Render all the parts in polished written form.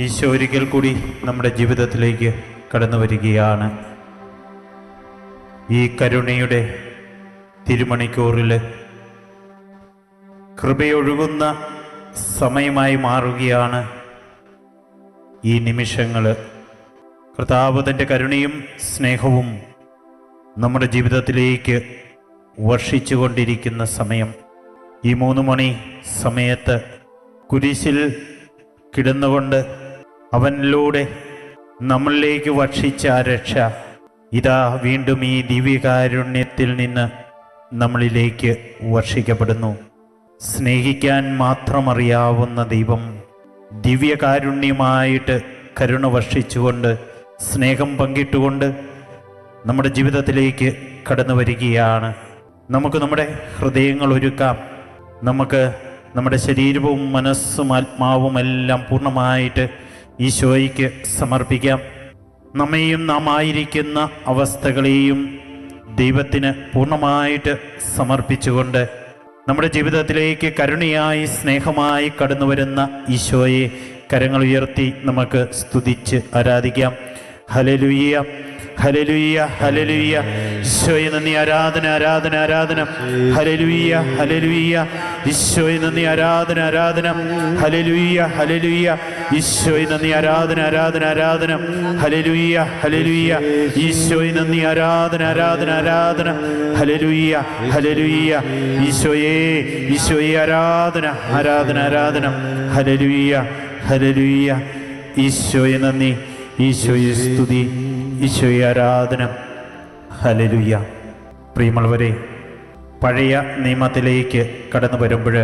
ഈശോ ഒരിക്കൽ കൂടി നമ്മുടെ ജീവിതത്തിലേക്ക് കടന്നു വരികയാണ്. ഈ കരുണയുടെ തിരുമണിക്കൂറിൽ കൃപയൊഴുകുന്ന സമയമായി മാറുകയാണ് ഈ നിമിഷങ്ങൾ. കർത്താവ് തൻ്റെ കരുണയും സ്നേഹവും നമ്മുടെ ജീവിതത്തിലേക്ക് വർഷിച്ചു കൊണ്ടിരിക്കുന്ന സമയം. ഈ 3 മണി സമയത്ത് കുരിശിൽ കിടന്നുകൊണ്ട് അവനിലൂടെ നമ്മളിലേക്ക് വർഷിച്ച രക്ഷ ഇതാ വീണ്ടും ഈ ദിവ്യകാരുണ്യത്തിൽ നിന്ന് നമ്മളിലേക്ക് വർഷിക്കപ്പെടുന്നു. സ്നേഹിക്കാൻ മാത്രം അറിയാവുന്ന ദൈവം ദിവ്യകാരുണ്യമായിട്ട് കരുണ വർഷിച്ചുകൊണ്ട് സ്നേഹം പങ്കിട്ടുകൊണ്ട് നമ്മുടെ ജീവിതത്തിലേക്ക് കടന്നു വരികയാണ്. നമുക്ക് നമ്മുടെ ഹൃദയങ്ങൾ ഒരുക്കാം. നമുക്ക് നമ്മുടെ ശരീരവും മനസ്സും ആത്മാവും എല്ലാം പൂർണ്ണമായിട്ട് ഈശോയ്ക്ക് സമർപ്പിക്കാം. നമ്മെയും നാം ആയിരിക്കുന്ന അവസ്ഥകളെയും ദൈവത്തിന് പൂർണ്ണമായിട്ട് സമർപ്പിച്ചുകൊണ്ട് നമ്മുടെ ജീവിതത്തിലേക്ക് കരുണയായി സ്നേഹമായി കടന്നു വരുന്ന ഈശോയെ കരങ്ങൾ ഉയർത്തി നമുക്ക് സ്തുതിച്ച് ആരാധിക്കാം. Hallelujah, hallelujah, hallelujah. ഈശോയെ നന്ദി, ആരാധന, ആരാധന, ആരാധന. Hallelujah, hallelujah. ഈശോയെ നന്ദി, ആരാധന, ആരാധന. Hallelujah, hallelujah. ഈശോയെ നന്ദി, ആരാധന, ആരാധന, ആരാധന. Hallelujah, hallelujah. ഈശോയെ നന്ദി, ആരാധന, ആരാധന, ആരാധന. Hallelujah, hallelujah. ഈശോയെ, ഈശോയെ ആരാധന, ആരാധന, ആരാധന. Hallelujah, hallelujah. ഈശോയെ നന്ദി, ഈശോയെ സ്തുതി, ഈശോയെ ആരാധന. ഹല്ലേലൂയ. പ്രിയമുള്ളവരെ, പഴയ നിയമത്തിലേക്ക് കടന്നു വരുമ്പോൾ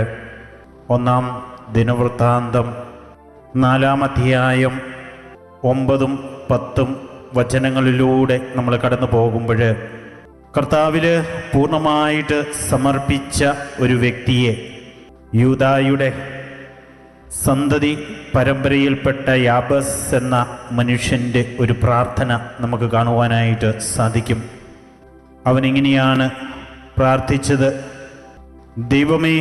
1 ദിനവൃത്താന്തം 4 അധ്യായം 9, 10 വചനങ്ങളിലൂടെ നമ്മൾ കടന്നു പോകുമ്പോൾ കർത്താവിൽ പൂർണ്ണമായിട്ട് സമർപ്പിച്ച ഒരു വ്യക്തിയെ, യൂദായുടെ സന്തതി പരമ്പരയിൽപ്പെട്ട യാബസ് എന്ന മനുഷ്യൻ്റെ ഒരു പ്രാർത്ഥന നമുക്ക് കാണുവാനായിട്ട് സാധിക്കും. അവനിങ്ങനെയാണ് പ്രാർത്ഥിച്ചത്: ദൈവമേ,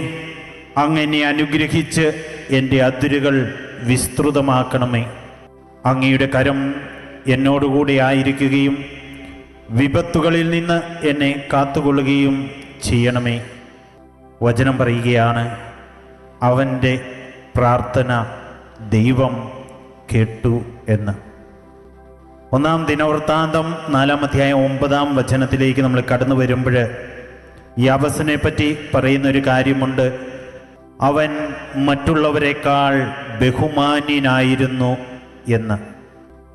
അങ്ങ് എന്നെ അനുഗ്രഹിച്ച് എൻ്റെ അതിരുകൾ വിസ്തൃതമാക്കണമേ. അങ്ങയുടെ കരം എന്നോടുകൂടെ ആയിരിക്കുകയും വിപത്തുകളിൽ നിന്ന് എന്നെ കാത്തുകൊള്ളുകയും ചെയ്യണമേ. വചനം പറയുകയാണ്, അവൻ്റെ പ്രാർത്ഥന ദൈവം കേട്ടു എന്ന്. 1 ദിനവൃത്താന്തം 4 അധ്യായം 9 വചനത്തിലേക്ക് നമ്മൾ കടന്നു വരുമ്പോൾ യാബസിനെ പറ്റി പറയുന്നൊരു കാര്യമുണ്ട്. അവൻ മറ്റുള്ളവരെക്കാൾ ബഹുമാന്യനായിരുന്നു എന്ന്.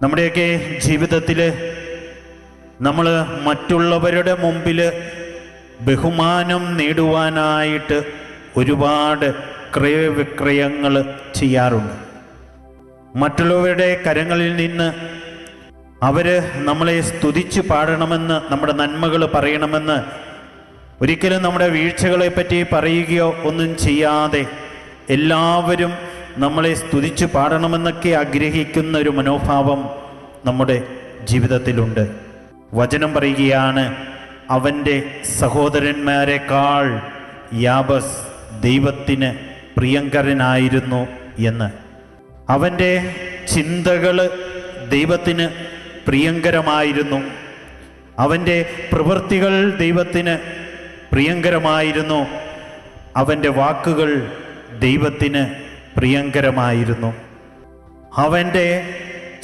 നമ്മുടെയൊക്കെ ജീവിതത്തിൽ നമ്മൾ മറ്റുള്ളവരുടെ മുമ്പിൽ ബഹുമാനം നേടുവാനായിട്ട് ഒരുപാട് ക്രയവിക്രയങ്ങൾ ചെയ്യാറുണ്ട്. മറ്റുള്ളവരുടെ കരങ്ങളിൽ നിന്ന് അവർ നമ്മളെ സ്തുതിച്ച് പാടണമെന്ന്, നമ്മുടെ നന്മകൾ പറയണമെന്ന്, ഒരിക്കലും നമ്മുടെ വീഴ്ചകളെ പറ്റി പറയുകയോ ഒന്നും ചെയ്യാതെ എല്ലാവരും നമ്മളെ സ്തുതിച്ച് പാടണമെന്നൊക്കെ ആഗ്രഹിക്കുന്ന ഒരു മനോഭാവം നമ്മുടെ ജീവിതത്തിലുണ്ട്. വചനം പറയുകയാണ്, അവൻ്റെ സഹോദരന്മാരെക്കാൾ യാബസ് ദൈവത്തിന് പ്രിയങ്കരനായിരുന്നു എന്ന്. അവൻ്റെ ചിന്തകൾ ദൈവത്തിന് പ്രിയങ്കരമായിരുന്നു. അവൻ്റെ പ്രവൃത്തികൾ ദൈവത്തിന് പ്രിയങ്കരമായിരുന്നു. അവൻ്റെ വാക്കുകൾ ദൈവത്തിന് പ്രിയങ്കരമായിരുന്നു. അവൻ്റെ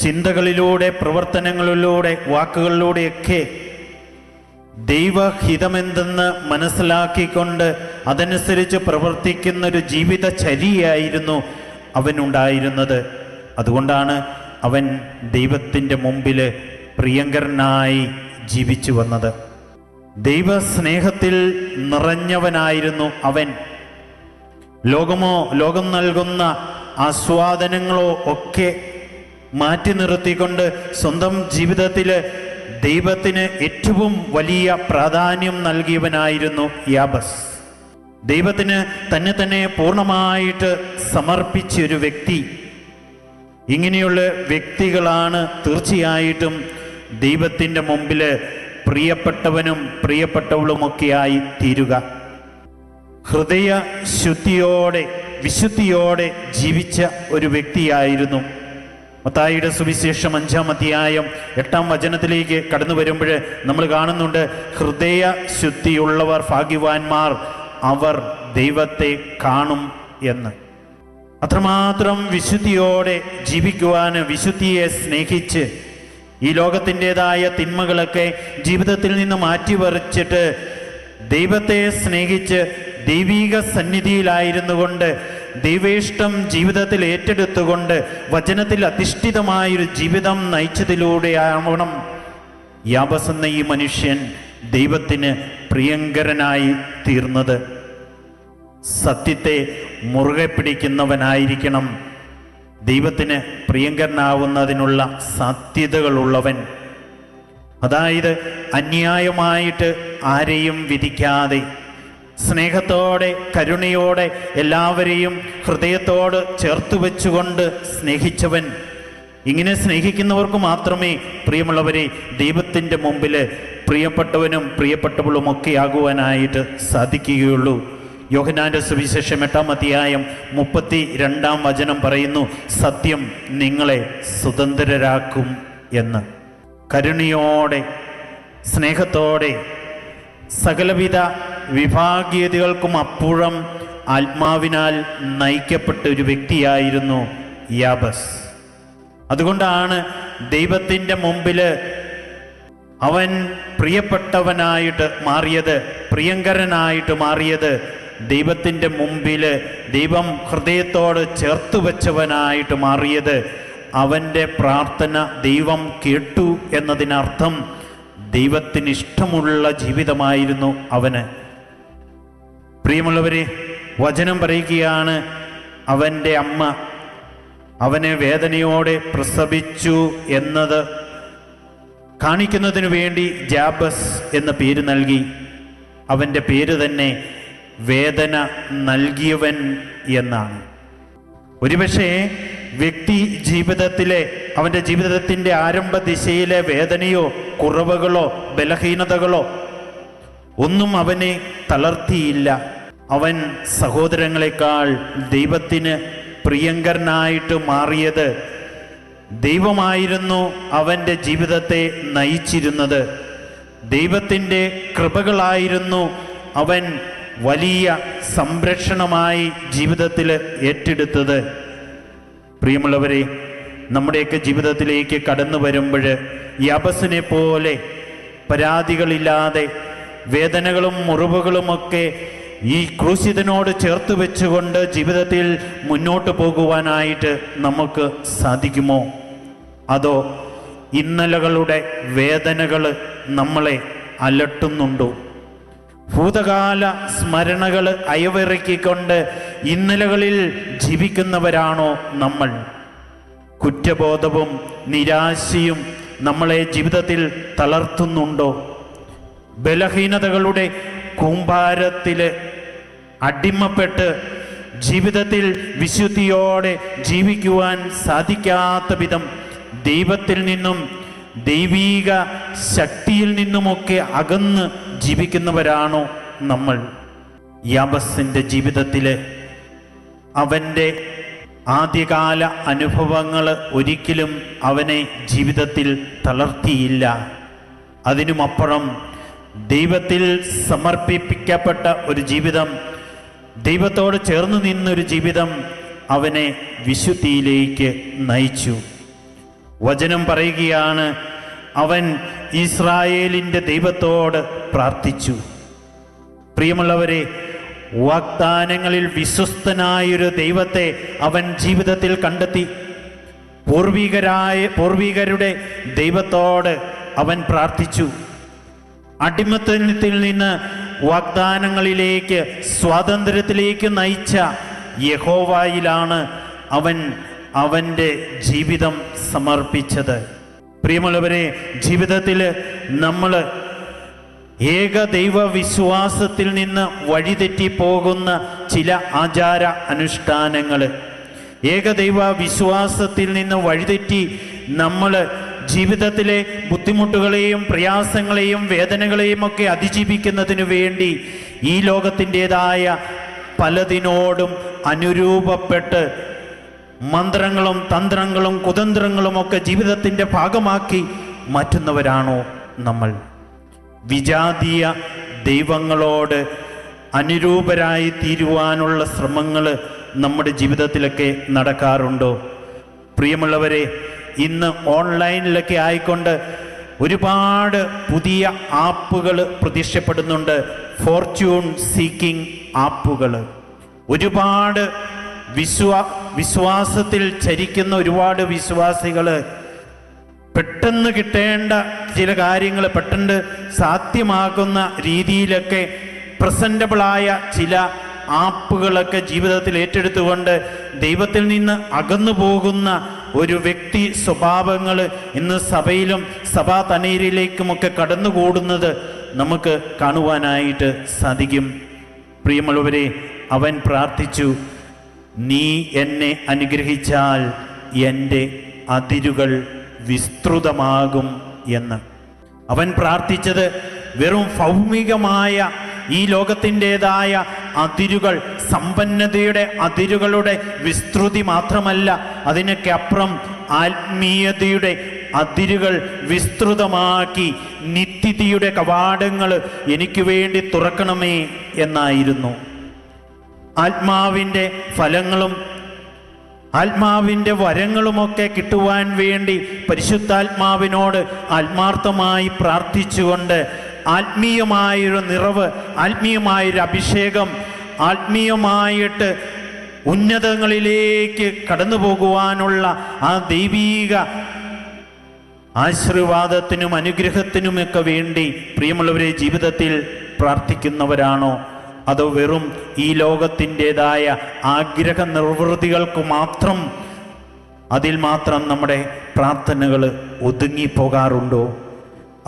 ചിന്തകളിലൂടെ, പ്രവർത്തനങ്ങളിലൂടെ, വാക്കുകളിലൂടെയൊക്കെ ദൈവഹിതമെന്തെന്ന് മനസ്സിലാക്കിക്കൊണ്ട് അതനുസരിച്ച് പ്രവർത്തിക്കുന്നൊരു ജീവിതചര്യയായിരുന്നു അവനുണ്ടായിരുന്നത്. അതുകൊണ്ടാണ് അവൻ ദൈവത്തിൻ്റെ മുമ്പിൽ പ്രിയങ്കരനായി ജീവിച്ചു വന്നത്. ദൈവസ്നേഹത്തിൽ നിറഞ്ഞവനായിരുന്നു അവൻ. ലോകം നൽകുന്ന ആസ്വാദനങ്ങളോ ഒക്കെ മാറ്റി നിർത്തിക്കൊണ്ട് സ്വന്തം ജീവിതത്തിൽ ദൈവത്തിന് ഏറ്റവും വലിയ പ്രാധാന്യം നൽകിയവനായിരുന്നു യാബസ്. ദൈവത്തിന് തന്നെ പൂർണ്ണമായിട്ട് സമർപ്പിച്ച ഒരു വ്യക്തി. ഇങ്ങനെയുള്ള വ്യക്തികളാണ് തീർച്ചയായിട്ടും ദൈവത്തിൻ്റെ മുമ്പിൽ പ്രിയപ്പെട്ടവനും പ്രിയപ്പെട്ടവളുമൊക്കെയായി തീരുക. ഹൃദയ ശുദ്ധിയോടെ വിശുദ്ധിയോടെ ജീവിച്ച ഒരു വ്യക്തിയായിരുന്നു. മത്തായിയുടെ സുവിശേഷം 5-ാം അധ്യായം 8-ാം വചനത്തിലേക്ക് കടന്നു വരുമ്പോൾ നമ്മൾ കാണുന്നുണ്ട്, ഹൃദയ ശുദ്ധിയുള്ളവർ ഭാഗ്യവാന്മാർ, അവർ ദൈവത്തെ കാണും എന്ന്. അത്രമാത്രം വിശുദ്ധിയോടെ ജീവിക്കുവാൻ, വിശുദ്ധിയെ സ്നേഹിച്ച് ഈ ലോകത്തിൻ്റെതായ തിന്മകളൊക്കെ ജീവിതത്തിൽ നിന്ന് മാറ്റിവറിച്ചിട്ട് ദൈവത്തെ സ്നേഹിച്ച് ദൈവീക സന്നിധിയിലായിരുന്നു കൊണ്ട് ദൈവേഷ്ടം ജീവിതത്തിൽ ഏറ്റെടുത്തുകൊണ്ട് വചനത്തിൽ അധിഷ്ഠിതമായൊരു ജീവിതം നയിച്ചതിലൂടെയാവണം യാബസ് എന്ന ഈ മനുഷ്യൻ ദൈവത്തിന് പ്രിയങ്കരനായി തീർന്നത്. സത്യത്തെ മുറുകെ പിടിക്കുന്നവനായിരിക്കണം ദൈവത്തിന് പ്രിയങ്കരനാവുന്നതിനുള്ള സാധ്യതകളുള്ളവൻ. അതായത് അന്യായമായിട്ട് ആരെയും വിധിക്കാതെ സ്നേഹത്തോടെ കരുണയോടെ എല്ലാവരെയും ഹൃദയത്തോട് ചേർത്ത് വെച്ചുകൊണ്ട് സ്നേഹിച്ചവൻ. ഇങ്ങനെ സ്നേഹിക്കുന്നവർക്ക് മാത്രമേ പ്രിയമുള്ളവരെ ദൈവത്തിൻ്റെ മുമ്പിൽ പ്രിയപ്പെട്ടവനും പ്രിയപ്പെട്ടവളുമൊക്കെ ആകുവാനായിട്ട് സാധിക്കുകയുള്ളൂ. യോഹന്നാന്റെ സുവിശേഷം 8-ാം അധ്യായം 32-ാം വചനം പറയുന്നു, സത്യം നിങ്ങളെ സ്വതന്ത്രരാക്കും എന്ന്. കരുണയോടെ സ്നേഹത്തോടെ സകലവിധ വിഭാഗീയതകൾക്കും അപ്പുറം ആത്മാവിനാൽ നയിക്കപ്പെട്ട ഒരു വ്യക്തിയായിരുന്നു യാബസ്. അതുകൊണ്ടാണ് ദൈവത്തിൻ്റെ മുമ്പിൽ അവൻ പ്രിയപ്പെട്ടവനായിട്ട് മാറിയത്, പ്രിയങ്കരനായിട്ട് മാറിയത്. ദൈവത്തിൻ്റെ മുമ്പിൽ ദൈവം ഹൃദയത്തോട് ചേർത്ത് വെച്ചവനായിട്ട് മാറിയത്. അവൻ്റെ പ്രാർത്ഥന ദൈവം കേട്ടു എന്നതിനർത്ഥം ദൈവത്തിന് ഇഷ്ടമുള്ള ജീവിതമായിരുന്നു അവന്. പ്രിയമുള്ളവരെ, വചനം പറയുകയാണ്, അവൻ്റെ അമ്മ അവനെ വേദനയോടെ പ്രസവിച്ചു എന്നത് കാണിക്കുന്നതിനു വേണ്ടി ജാബസ് എന്ന പേര് നൽകി. അവൻ്റെ പേര് തന്നെ വേദന നൽകിയവൻ എന്നാണ്. ഒരുപക്ഷെ വ്യക്തി ജീവിതത്തിലെ അവൻ്റെ ജീവിതത്തിൻ്റെ ആരംഭ ദിശയിലെ വേദനയോ കുറവുകളോ ബലഹീനതകളോ ഒന്നും അവനെ തളർത്തിയില്ല. അവൻ സഹോദരങ്ങളെക്കാൾ ദൈവത്തിന് പ്രിയങ്കരനായിട്ട് മാറിയത്. ദൈവമായിരുന്നു അവൻ്റെ ജീവിതത്തെ നയിച്ചിരുന്നത്. ദൈവത്തിൻ്റെ കൃപകളായിരുന്നു അവൻ വലിയ സംരക്ഷണമായി ജീവിതത്തിൽ ഏറ്റെടുത്തത്. പ്രിയമുള്ളവരെ, നമ്മുടെയൊക്കെ ജീവിതത്തിലേക്ക് കടന്നു വരുമ്പോൾ യാബസിനെ പോലെ പരാതികളില്ലാതെ വേദനകളും മുറിവുകളുമൊക്കെ ഈ ക്രൂശിതനോട് ചേർത്ത് വെച്ചുകൊണ്ട് ജീവിതത്തിൽ മുന്നോട്ട് പോകുവാനായിട്ട് നമുക്ക് സാധിക്കുമോ? അതോ ഇന്നലകളുടെ വേദനകൾ നമ്മളെ അലട്ടുന്നുണ്ടോ? ഭൂതകാല സ്മരണകൾ അയവിറക്കിക്കൊണ്ട് ഇന്നലകളിൽ ജീവിക്കുന്നവരാണോ നമ്മൾ? കുറ്റബോധവും നിരാശയും നമ്മളെ ജീവിതത്തിൽ തളർത്തുന്നുണ്ടോ? ബലഹീനതകളുടെ കൂമ്പാരത്തിൽ അടിമപ്പെട്ട് ജീവിതത്തിൽ വിശുദ്ധിയോടെ ജീവിക്കുവാൻ സാധിക്കാത്ത വിധം ദൈവത്തിൽ നിന്നും ദൈവീക ശക്തിയിൽ നിന്നുമൊക്കെ അകന്ന് ജീവിക്കുന്നവരാണോ നമ്മൾ? യാബസിൻ്റെ ജീവിതത്തിൽ അവൻ്റെ ആദ്യകാല അനുഭവങ്ങൾ ഒരിക്കലും അവനെ ജീവിതത്തിൽ തളർത്തിയില്ല. അതിനുമപ്പുറം ദൈവത്തിൽ സമർപ്പിക്കപ്പെട്ട ഒരു ജീവിതം, ദൈവത്തോട് ചേർന്ന് നിന്നൊരു ജീവിതം അവനെ വിശുദ്ധിയിലേക്ക് നയിച്ചു. വചനം പറയുകയാണ്, അവൻ ഇസ്രായേലിൻ്റെ ദൈവത്തോട് പ്രാർത്ഥിച്ചു. പ്രിയമുള്ളവരെ, വാഗ്ദാനങ്ങളിൽ വിശ്വസ്തനായൊരു ദൈവത്തെ അവൻ ജീവിതത്തിൽ കണ്ടെത്തി. പൂർവികരുടെ ദൈവത്തോട് അവൻ പ്രാർത്ഥിച്ചു. അടിമത്തത്തിൽ നിന്ന് വാഗ്ദാനങ്ങളിലേക്ക് സ്വാതന്ത്ര്യത്തിലേക്ക് നയിച്ച യഹോവയിലാണ് അവൻ അവൻ്റെ ജീവിതം സമർപ്പിച്ചത്. പ്രിയമുള്ളവരെ, ജീവിതത്തിൽ നമ്മൾ ഏകദൈവ വിശ്വാസത്തിൽ നിന്ന് വഴിതെറ്റിപ്പോകുന്ന ചില ആചാര അനുഷ്ഠാനങ്ങൾ, ഏകദൈവ വിശ്വാസത്തിൽ നിന്ന് വഴിതെറ്റി നമ്മൾ ജീവിതത്തിലെ ബുദ്ധിമുട്ടുകളെയും പ്രയാസങ്ങളെയും വേദനകളെയും ഒക്കെ അതിജീവിക്കുന്നതിനു വേണ്ടി ഈ ലോകത്തിൻ്റെതായ പലതിനോടും അനുരൂപപ്പെട്ട് മന്ത്രങ്ങളും തന്ത്രങ്ങളും കുതന്ത്രങ്ങളും ഒക്കെ ജീവിതത്തിൻ്റെ ഭാഗമാക്കി മാറ്റുന്നവരാണോ നമ്മൾ? വിജാതീയ ദൈവങ്ങളോട് അനുരൂപരായി തീരുവാനുള്ള ശ്രമങ്ങൾ നമ്മുടെ ജീവിതത്തിലൊക്കെ നടക്കാറുണ്ടോ? പ്രിയമുള്ളവരെ, ഇന്ന് ഓൺലൈനിലൊക്കെ ആയിക്കൊണ്ട് ഒരുപാട് പുതിയ ആപ്പുകൾ പ്രത്യക്ഷപ്പെടുന്നുണ്ട്. ഫോർച്യൂൺ സീക്കിംഗ് ആപ്പുകൾ, ഒരുപാട് വിശ്വാസത്തിൽ ചരിക്കുന്ന ഒരുപാട് വിശ്വാസികൾ പെട്ടെന്ന് കിട്ടേണ്ട ചില കാര്യങ്ങൾ പെട്ടെന്ന് സാധ്യമാകുന്ന രീതിയിലൊക്കെ പ്രസൻറ്റബിളായ ചില ആപ്പുകളൊക്കെ ജീവിതത്തിൽ ഏറ്റെടുത്തുകൊണ്ട് ദൈവത്തിൽ നിന്ന് അകന്നു പോകുന്ന ഒരു വ്യക്തി സ്വഭാവങ്ങൾ ഇന്ന് സഭയിലും സഭാ തണലിലേക്കുമൊക്കെ കടന്നുകൂടുന്നത് നമുക്ക് കാണുവാനായിട്ട് സാധിക്കും. പ്രിയമുള്ളവരെ, അവൻ പ്രാർത്ഥിച്ചു, നീ എന്നെ അനുഗ്രഹിച്ചാൽ എൻ്റെ അതിരുകൾ വിസ്തൃതമാകും എന്ന്. അവൻ പ്രാർത്ഥിച്ചത് വെറും ഭൗമികമായ ഈ ലോകത്തിൻ്റെതായ അതിരുകൾ, സമ്പന്നതയുടെ അതിരുകളുടെ വിസ്തൃതി മാത്രമല്ല, അതിനൊക്കെ അപ്പുറം ആത്മീയതയുടെ അതിരുകൾ വിസ്തൃതമാക്കി നിത്യതയുടെ കവാടങ്ങൾ എനിക്ക് വേണ്ടി തുറക്കണമേ എന്നായിരുന്നു. ആത്മാവിൻ്റെ ഫലങ്ങളും ആത്മാവിൻ്റെ വരങ്ങളുമൊക്കെ കിട്ടുവാൻ വേണ്ടി പരിശുദ്ധാത്മാവിനോട് ആത്മാർത്ഥമായി പ്രാർത്ഥിച്ചുകൊണ്ട് ആത്മീയമായൊരു നിറവ്, ആത്മീയമായൊരു അഭിഷേകം, ആത്മീയമായിട്ട് ഉന്നതങ്ങളിലേക്ക് കടന്നു പോകുവാനുള്ള ആ ദൈവീക ആശീർവാദത്തിനും അനുഗ്രഹത്തിനുമൊക്കെ വേണ്ടി പ്രിയമുള്ളവരെ ജീവിതത്തിൽ പ്രാർത്ഥിക്കുന്നവരാണോ? അതോ വെറും ഈ ലോകത്തിൻ്റെതായ ആഗ്രഹ നിർവൃത്തികൾക്ക് മാത്രം, അതിൽ മാത്രം നമ്മുടെ പ്രാർത്ഥനകൾ ഒതുങ്ങിപ്പോകാറുണ്ടോ?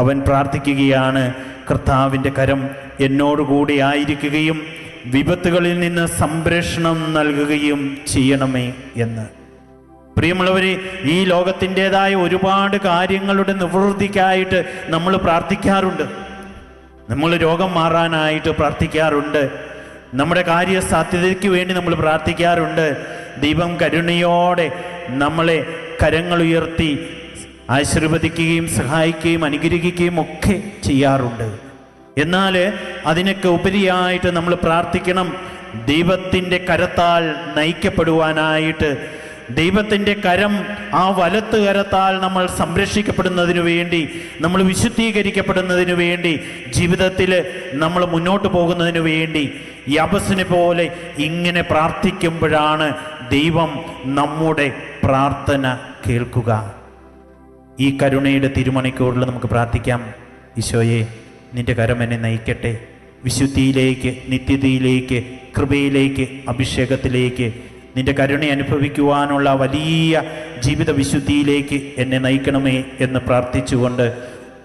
അവൻ പ്രാർത്ഥിക്കുകയാണ്, കർത്താവിൻ്റെ കരം എന്നോടുകൂടി ആയിരിക്കുകയും വിപത്തുകളിൽ നിന്ന് സംരക്ഷണം നൽകുകയും ചെയ്യണമേ എന്ന്. പ്രിയമുള്ളവരെ, ഈ ലോകത്തിൻ്റെതായ ഒരുപാട് കാര്യങ്ങളുടെ നിവൃത്തിക്കായിട്ട് നമ്മൾ പ്രാർത്ഥിക്കാറുണ്ട്. നമ്മൾ രോഗം മാറാനായിട്ട് പ്രാർത്ഥിക്കാറുണ്ട്. നമ്മുടെ കാര്യസാധ്യതയ്ക്ക് വേണ്ടി നമ്മൾ പ്രാർത്ഥിക്കാറുണ്ട്. ദൈവം കരുണയോടെ നമ്മളെ കരങ്ങളുയർത്തി ആശീർവദിക്കുകയും സഹായിക്കുകയും അനുഗ്രഹിക്കുകയും ഒക്കെ ചെയ്യാറുണ്ട്. എന്നാൽ അതിനൊക്കെ ഉപരിയായിട്ട് നമ്മൾ പ്രാർത്ഥിക്കണം, ദൈവത്തിൻ്റെ കരത്താൽ നയിക്കപ്പെടുവാനായിട്ട്. ദൈവത്തിൻ്റെ കരം, ആ വലത്ത് കരത്താൽ നമ്മൾ സംരക്ഷിക്കപ്പെടുന്നതിനു വേണ്ടി, നമ്മൾ വിശുദ്ധീകരിക്കപ്പെടുന്നതിനു വേണ്ടി, ജീവിതത്തിൽ നമ്മൾ മുന്നോട്ട് പോകുന്നതിനു വേണ്ടി യാബസിനെ പോലെ ഇങ്ങനെ പ്രാർത്ഥിക്കുമ്പോഴാണ് ദൈവം നമ്മുടെ പ്രാർത്ഥന കേൾക്കുക. ഈ കരുണയുടെ തിരുമണിക്കൂറിൽ നമുക്ക് പ്രാർത്ഥിക്കാം, ഈശോയെ, നിൻ്റെ കരം എന്നെ നയിക്കട്ടെ വിശുദ്ധിയിലേക്ക്, നിത്യതയിലേക്ക്, കൃപയിലേക്ക്, അഭിഷേകത്തിലേക്ക്. നിൻ്റെ കരുണ അനുഭവിക്കുവാനുള്ള വലിയ ജീവിത വിശുദ്ധിയിലേക്ക് എന്നെ നയിക്കണമേ എന്ന് പ്രാർത്ഥിച്ചുകൊണ്ട്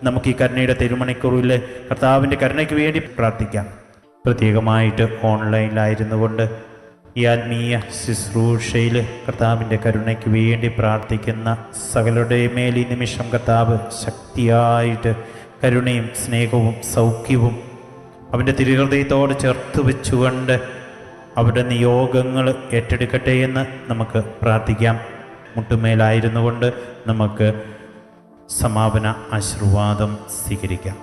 നമുക്ക് ഈ കരുണയുടെ തിരുമണിക്കൂറിൽ കർത്താവിൻ്റെ കരുണയ്ക്ക് വേണ്ടി പ്രാർത്ഥിക്കാം. പ്രത്യേകമായിട്ട് ഓൺലൈനിലായിരുന്നു കൊണ്ട് ഈ ആത്മീയ ശുശ്രൂഷയിൽ കർത്താവിൻ്റെ കരുണയ്ക്ക് വേണ്ടി പ്രാർത്ഥിക്കുന്ന സകലരുടെ മേൽ ഈ നിമിഷം കർത്താവ് ശക്തിയായിട്ട് കരുണയും സ്നേഹവും സൗഖ്യവും അവൻ്റെ തിരുഹൃദയത്തോട് ചേർത്ത് വെച്ചുകൊണ്ട് അവരുടെ നിയോഗങ്ങൾ ഏറ്റെടുക്കട്ടെ എന്ന് നമുക്ക് പ്രാർത്ഥിക്കാം. മുട്ടുമേലായിരുന്നു കൊണ്ട് നമുക്ക് സമാപന ആശീർവാദം സ്വീകരിക്കാം.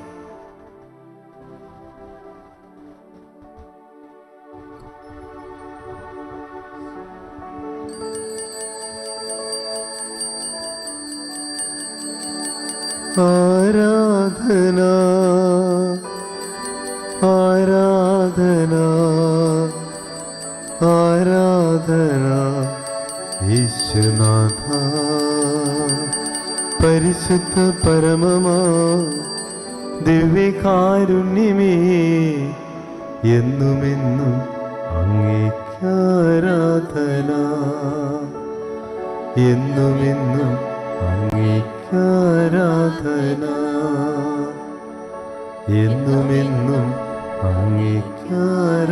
ആരാധന ആരാധന ആരാധന യേശുനാഥ, പരിശുദ്ധ പരമമാ ദിവ്യകാരുണ്യമേ, എന്നുമെന്നും അങ്ങേക്കാരാധന, എന്നുമെന്നും അങ്ങേക്കാരാധന, എന്നുമെന്നും അങ്ങേക്കാരാധന.